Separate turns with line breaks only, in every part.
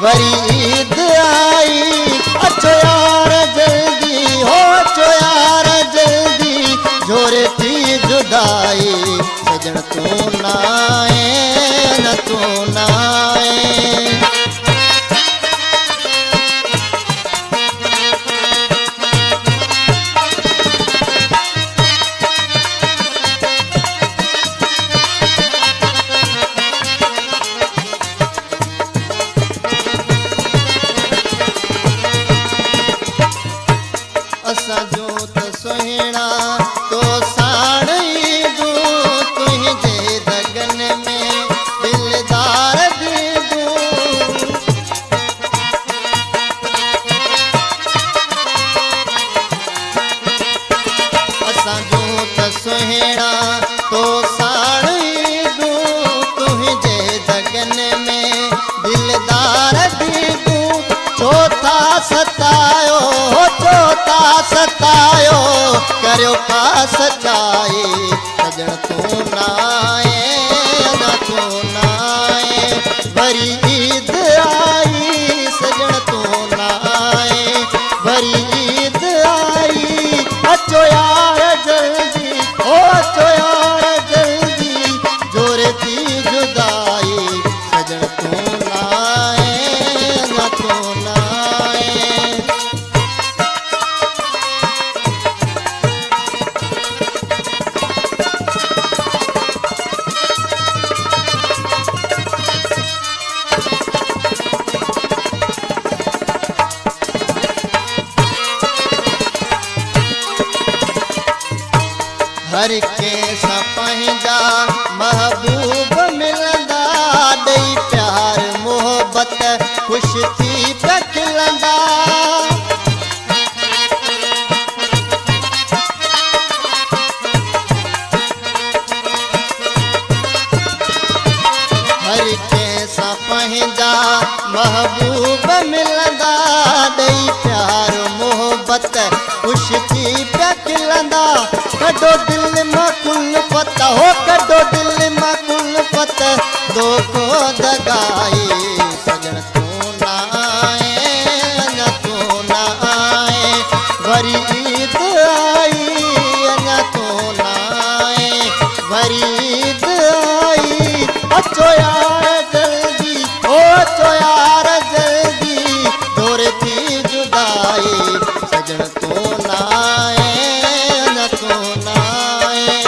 वरी ईद आई। अचो यार जल्दी हो, अचो यार जल्दी, जोरे थी जुदाई, सजण तू ना आए, न तू ना आए। असा जो त सुहिणा तो साण ईंदू, तुंहिंजे दगन में दिलदार ॾींदू। असा जो त सुहिणा तो साण ईंदू, तुंहिंजे दगन में दिलदार ॾींदू। छो था सतायो, छो था सतायो, करियो का सचाई, सजण तू ना आए, न तू ना आए। वरी ईद आई, सजण तू ना आए, वरी ईद आई। अचो यार जल्दी ओ, अचो यार जल्दी, जोरे थी जुदाई, सजण तू ना आए, न तू ना आए। हर कंहिंसां पंहिंजा महबूब मिलंदा, ॾेई प्यार मोहबत ख़ुशि थी पिया खिलंदा। हर कंहिंसां पंहिंजा महबूब मिलंदा, ॾेई प्यार मोहबत ख़ुशि थी पिया खिलंदा। कॾो दिल मां कुल्फ़त हो, कॾो दिल मां कुल्फ़त, दोखो दगाई, सजण तू ना आए, अञा तू ना आए। वरी ईद आई, अञा तू ना आए, वरी ईद आई। अचो यार जल्दी ओ, अचो यार जल्दी, दूर थी जुदाई, सजण तू ना आए, अञा तू ना आए।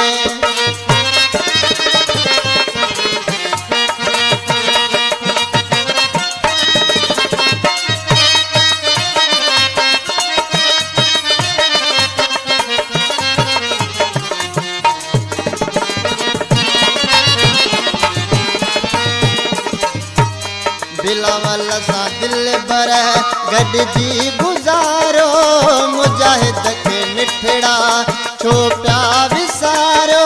बिलावल सां दिल भर गॾिजी गुज़ारो, मुजाहिद खे मिठड़ा छो पिया विसारो।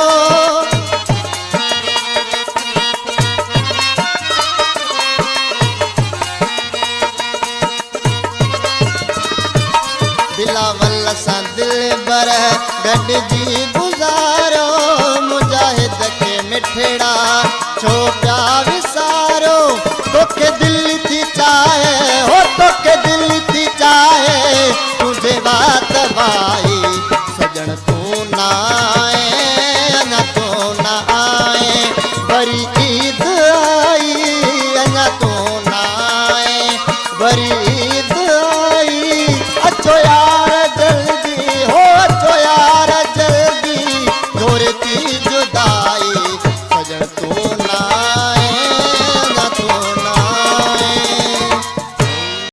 बिलावल सां दिल भर गॾिजी गुज़ारो, मुजाहिद खे मिठड़ा छो पिया